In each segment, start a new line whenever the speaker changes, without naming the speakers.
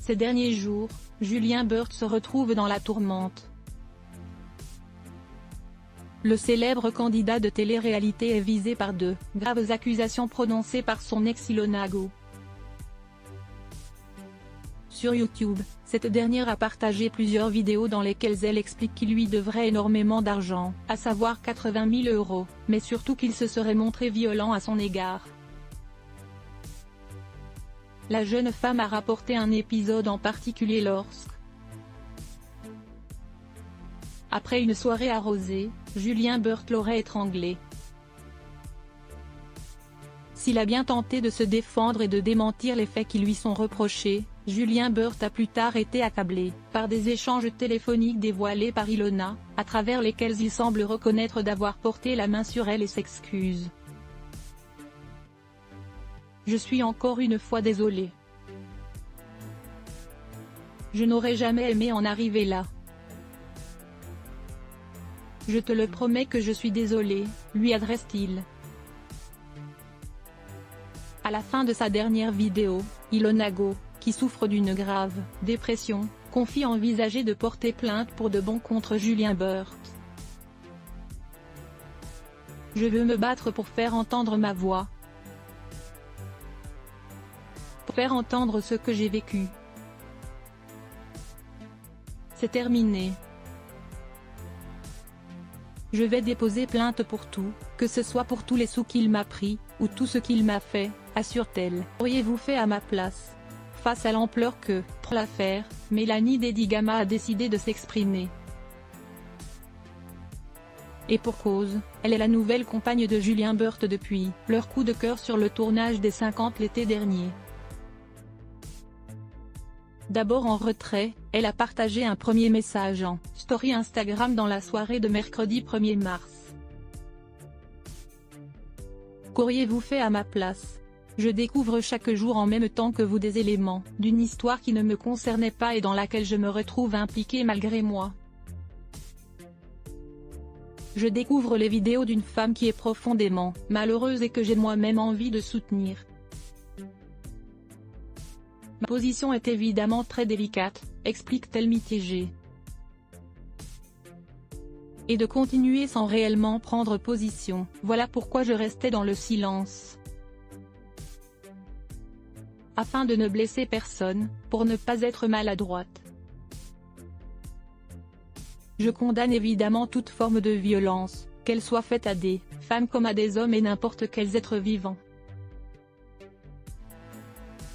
Ces derniers jours, Julien Burt se retrouve dans la tourmente. Le célèbre candidat de télé-réalité est visé par de graves accusations prononcées par son ex Ilona Go. Sur YouTube, cette dernière a partagé plusieurs vidéos dans lesquelles elle explique qu'il lui devrait énormément d'argent, à savoir 80 000 €, mais surtout qu'il se serait montré violent à son égard. La jeune femme a rapporté un épisode en particulier lorsque, après une soirée arrosée, Julien Burt l'aurait étranglée. S'il a bien tenté de se défendre et de démentir les faits qui lui sont reprochés, Julien Burt a plus tard été accablé par des échanges téléphoniques dévoilés par Ilona, à travers lesquels il semble reconnaître d'avoir porté la main sur elle et s'excuse. « Je suis encore une fois désolé. Je n'aurais jamais aimé en arriver là. Je te le promets que je suis désolé », lui adresse-t-il. À la fin de sa dernière vidéo, Ilona Go, qui souffre d'une grave dépression, confie envisager de porter plainte pour de bon contre Julien Burt. « Je veux me battre pour faire entendre ma voix. Pour faire entendre ce que j'ai vécu. C'est terminé. Je vais déposer plainte pour tout, que ce soit pour tous les sous qu'il m'a pris, ou tout ce qu'il m'a fait », assure-t-elle. « Auriez-vous fait à ma place ?» Face à l'ampleur que prend l'affaire, Mélanie Dedigama a décidé de s'exprimer. Et pour cause, elle est la nouvelle compagne de Julien Burt depuis leur coup de cœur sur le tournage des 50 l'été dernier. D'abord en retrait, elle a partagé un premier message en story Instagram dans la soirée de mercredi 1er mars. Qu'auriez-vous fait à ma place ? Je découvre chaque jour en même temps que vous des éléments d'une histoire qui ne me concernait pas et dans laquelle je me retrouve impliquée malgré moi. Je découvre les vidéos d'une femme qui est profondément malheureuse et que j'ai moi-même envie de soutenir. Ma position est évidemment très délicate, explique-t-elle mitigée. Et de continuer sans réellement prendre position, voilà pourquoi je restais dans le silence. Afin de ne blesser personne, pour ne pas être maladroite. Je condamne évidemment toute forme de violence, qu'elle soit faite à des femmes comme à des hommes et n'importe quels êtres vivants.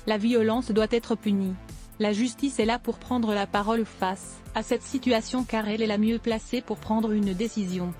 La violence doit être punie. La justice est là pour prendre la parole face à cette situation car elle est la mieux placée pour prendre une décision.